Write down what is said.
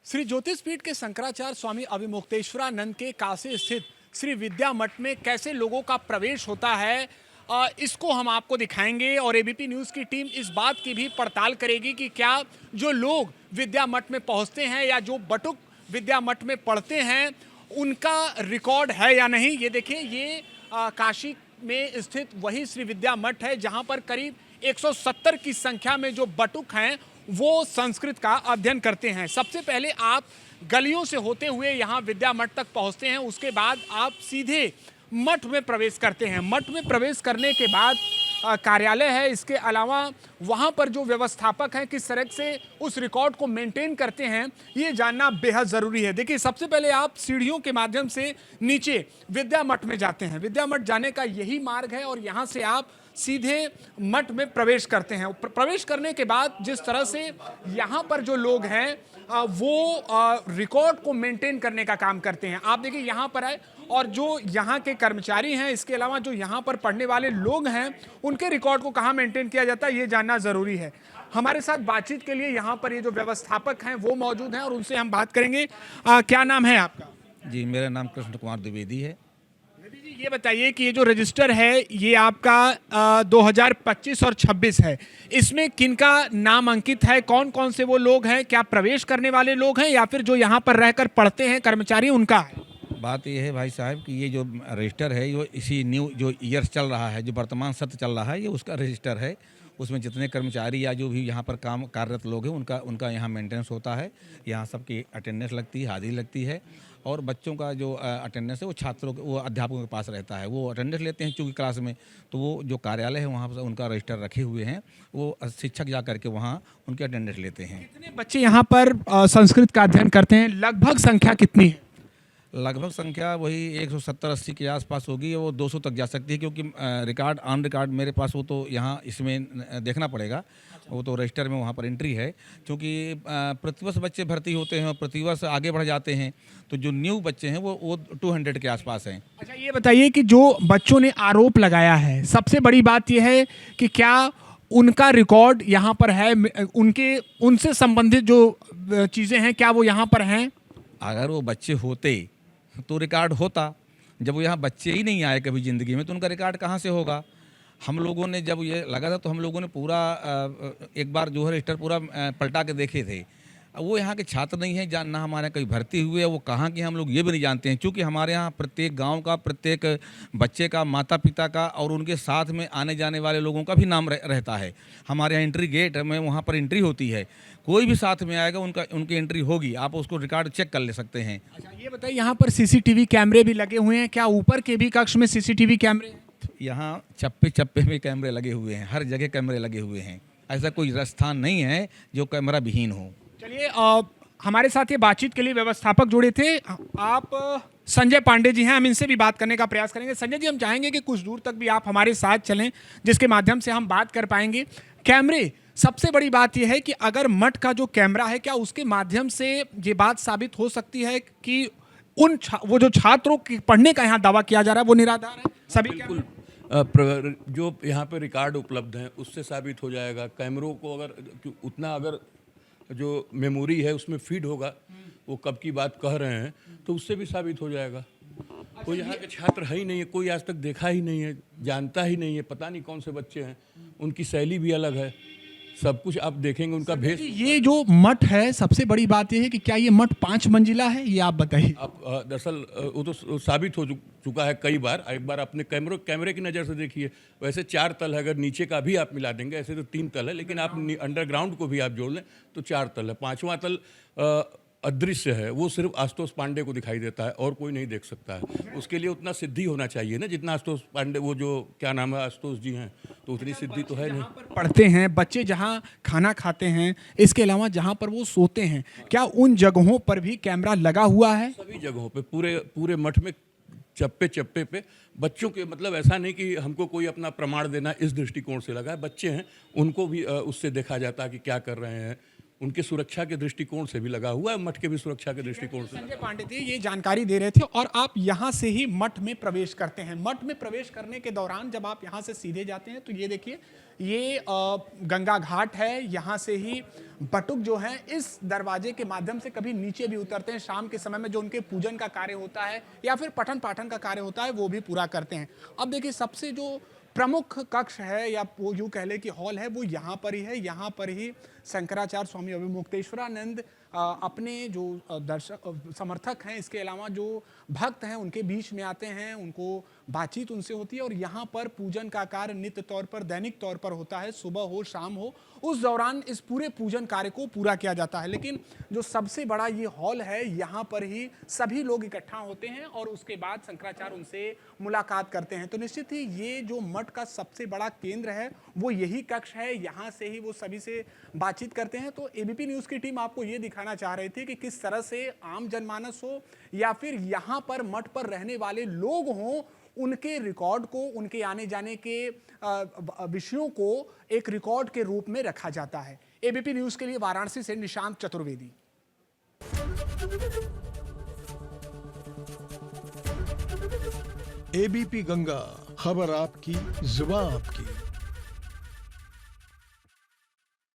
श्री ज्योतिषपीठ के शंकराचार्य स्वामी अविमुक्तेश्वरानंद के काशी स्थित श्री विद्या मठ में कैसे लोगों का प्रवेश होता है, इसको हम आपको दिखाएंगे। और एबीपी न्यूज़ की टीम इस बात की भी पड़ताल करेगी कि क्या जो लोग विद्या मठ में पहुंचते हैं या जो बटुक विद्या मठ में पढ़ते हैं उनका रिकॉर्ड है या नहीं। ये देखिए, ये काशी में स्थित वही श्री विद्या मठ है जहां पर करीब 170 की संख्या में जो बटुक हैं वो संस्कृत का अध्ययन करते हैं। सबसे पहले आप गलियों से होते हुए यहाँ विद्या मठ तक पहुँचते हैं, उसके बाद आप सीधे मठ में प्रवेश करते हैं। मठ में प्रवेश करने के बाद कार्यालय है, इसके अलावा वहाँ पर जो व्यवस्थापक हैं किस तरह से उस रिकॉर्ड को मेंटेन करते हैं ये जानना बेहद ज़रूरी है। देखिए, सबसे पहले आप सीढ़ियों के माध्यम से नीचे विद्या मठ में जाते हैं। विद्या मठ जाने का यही मार्ग है और यहाँ से आप सीधे मठ में प्रवेश करते हैं। प्रवेश करने के बाद जिस तरह से यहाँ पर जो लोग हैं वो रिकॉर्ड को मेंटेन करने का काम करते हैं। आप देखिए यहाँ पर है, और जो यहाँ के कर्मचारी हैं, इसके अलावा जो यहाँ पर पढ़ने वाले लोग हैं उनके रिकॉर्ड को कहाँ मेंटेन किया जाता है ये जानना ज़रूरी है। हमारे साथ बातचीत के लिए यहाँ पर ये जो व्यवस्थापक हैं वो मौजूद हैं और उनसे हम बात करेंगे। क्या नाम है आपका? जी, मेरा नाम कृष्ण कुमार द्विवेदी है। ये बताइए कि ये जो रजिस्टर है ये आपका 2025 और 26 है, इसमें किनका नाम अंकित है? कौन कौन से वो लोग हैं? क्या प्रवेश करने वाले लोग हैं या फिर जो यहाँ पर रहकर पढ़ते हैं कर्मचारी उनका है? बात ये है भाई साहब कि ये जो रजिस्टर है ये इसी न्यू जो ईयर चल रहा है, जो वर्तमान सत्र चल रहा है, ये उसका रजिस्टर है। उसमें जितने कर्मचारी या जो भी यहाँ पर काम कार्यरत लोग हैं उनका यहाँ मेंटेनेंस होता है। यहाँ सबकी अटेंडेंस लगती है, हाजिरी लगती है। और बच्चों का जो अटेंडेंस है वो छात्रों वो अध्यापकों के पास रहता है, वो अटेंडेंस लेते हैं चूँकि क्लास में। तो वो जो कार्यालय है वहाँ पर उनका रजिस्टर रखे हुए हैं, वो शिक्षक जा करके वहाँ उनके अटेंडेंस लेते हैं। कितने बच्चे यहाँ पर संस्कृत का अध्ययन करते हैं? लगभग संख्या कितनी है? लगभग संख्या वही 170-80 के आसपास होगी। वो 200 तक जा सकती है क्योंकि रिकॉर्ड ऑन रिकॉर्ड मेरे पास वो तो यहाँ इसमें देखना पड़ेगा। वो तो रजिस्टर में वहाँ पर एंट्री है, क्योंकि प्रतिवर्ष बच्चे भर्ती होते हैं और प्रतिवर्ष आगे बढ़ जाते हैं। तो जो न्यू बच्चे हैं वो 200 के आसपास हैं। अच्छा, ये बताइए कि जो बच्चों ने आरोप लगाया है, सबसे बड़ी बात यह है कि क्या उनका रिकॉर्ड यहाँ पर है? उनसे संबंधित जो चीज़ें हैं क्या वो यहाँ पर हैं? अगर वो बच्चे होते तो रिकॉर्ड होता। जब वो यहाँ बच्चे ही नहीं आए कभी ज़िंदगी में तो उनका रिकॉर्ड कहाँ से होगा? हम लोगों ने जब ये लगा था तो हम लोगों ने पूरा एक बार जो है रजिस्टर पूरा पलटा के देखे थे। वो यहाँ के छात्र नहीं हैं, ना हमारे यहाँ कहीं भर्ती हुए, वो कहाँ के हम लोग ये भी नहीं जानते हैं। क्योंकि हमारे यहाँ प्रत्येक गांव का, प्रत्येक बच्चे का, माता पिता का और उनके साथ में आने जाने वाले लोगों का भी नाम रहता है। हमारे यहाँ एंट्री गेट में वहाँ पर एंट्री होती है, कोई भी साथ में आएगा उनकी एंट्री होगी, आप उसको रिकॉर्ड चेक कर ले सकते हैं। अच्छा, ये बताइए, यहाँ पर सीसीटीवी कैमरे भी लगे हुए हैं, क्या ऊपर के भी कक्ष में सीसीटीवी कैमरे हैं? यहाँ चप्पे चप्पे में कैमरे लगे हुए हैं, हर जगह कैमरे लगे हुए हैं। ऐसा कोई स्थान नहीं है जो कैमरा विहीन हो। चलिए, हमारे साथ ये बातचीत के लिए व्यवस्थापक जुड़े थे। आप संजय पांडे जी हैं, हम इनसे भी बात करने का प्रयास करेंगे। संजय जी, हम चाहेंगे कि कुछ दूर तक भी आप हमारे साथ चलें जिसके माध्यम से हम बात कर पाएंगे। कैमरे, सबसे बड़ी बात यह है कि अगर मठ का जो कैमरा है क्या उसके माध्यम से ये बात साबित हो सकती है कि वो जो छात्रों के पढ़ने का यहाँ दावा किया जा रहा है वो निराधार है? सभी बिल्कुल, जो यहाँ पे रिकॉर्ड उपलब्ध हैं उससे साबित हो जाएगा। कैमरों को अगर उतना अगर जो मेमोरी है उसमें फीड होगा, वो कब की बात कह रहे हैं, तो उससे भी साबित हो जाएगा। कोई यहाँ के छात्र है ही नहीं है, कोई आज तक देखा ही नहीं है, जानता ही नहीं है, पता नहीं कौन से बच्चे हैं। उनकी शैली भी अलग है, सब कुछ आप देखेंगे उनका भेष। ये जो मठ है, सबसे बड़ी बात यह है कि क्या ये मठ 5 मंजिला है, ये आप बताइए। आप दरअसल वो तो साबित हो चुका है कई बार। एक बार अपने कैमरे की नज़र से देखिए। वैसे 4 तल है, अगर नीचे का भी आप मिला देंगे, ऐसे तो 3 तल है, लेकिन आप अंडरग्राउंड को भी आप जोड़ लें तो 4 तल है। 5वां तल अदृश्य है, वो सिर्फ आशुतोष पांडे को दिखाई देता है और कोई नहीं देख सकता है। उसके लिए उतना सिद्धि होना चाहिए ना, जितना आशुतोष पांडे, वो जो क्या नाम है, आशुतोष जी हैं, तो उतनी सिद्धि तो है नहीं। पढ़ते हैं बच्चे, जहाँ खाना खाते हैं, इसके अलावा जहाँ पर वो सोते हैं, क्या उन जगहों पर भी कैमरा लगा हुआ है? सभी जगहों पे, पूरे मठ में चप्पे चप्पे पे बच्चों के, मतलब ऐसा नहीं कि हमको कोई अपना प्रमाण देना इस दृष्टिकोण से लगा है। बच्चे हैं, उनको भी उससे देखा जाता है कि क्या कर रहे हैं, उनके सुरक्षा के दृष्टिकोण से भी लगा हुआ है, मठ के भी सुरक्षा के दृष्टिकोण से। संजय पांडे जी ये जानकारी दे रहे थे और आप यहाँ से ही मठ में प्रवेश करते हैं। मठ में प्रवेश करने के दौरान जब आप यहाँ से सीधे जाते हैं तो ये देखिए ये गंगा घाट है। यहाँ से ही बटुक जो है इस दरवाजे के माध्यम से कभी नीचे भी उतरते हैं। शाम के समय में जो उनके पूजन का कार्य होता है या फिर पठन पाठन का कार्य होता है वो भी पूरा करते हैं। अब देखिए सबसे जो प्रमुख कक्ष है या वो यूँ कह ले कि हॉल है वो यहाँ पर ही है। यहाँ पर ही शंकराचार्य स्वामी अभिमुक्तेश्वरानंद अपने जो दर्शक समर्थक हैं, इसके अलावा जो भक्त हैं उनके बीच में आते हैं, उनको बातचीत उनसे होती है और यहाँ पर पूजन का कार्य नित्य तौर पर दैनिक तौर पर होता है। सुबह हो शाम हो उस दौरान इस पूरे पूजन कार्य को पूरा किया जाता है। लेकिन जो सबसे बड़ा ये हॉल है यहाँ पर ही सभी लोग इकट्ठा होते हैं और उसके बाद शंकराचार्य उनसे मुलाकात करते हैं। तो निश्चित ही ये जो मठ का सबसे बड़ा केंद्र है वो यही कक्ष है। यहाँ से ही वो सभी से बातचीत करते हैं। तो एबीपी न्यूज़ की टीम आपको ये दिखाना चाह रही थी कि किस तरह से आम जनमानस हो या फिर यहाँ पर मठ पर रहने वाले लोग हों, उनके रिकॉर्ड को, उनके आने जाने के विषयों को एक रिकॉर्ड के रूप में रखा जाता है। एबीपी न्यूज़ के लिए वाराणसी से निशांत चतुर्वेदी। एबीपी गंगा, खबर आपकी, जुबान आपकी।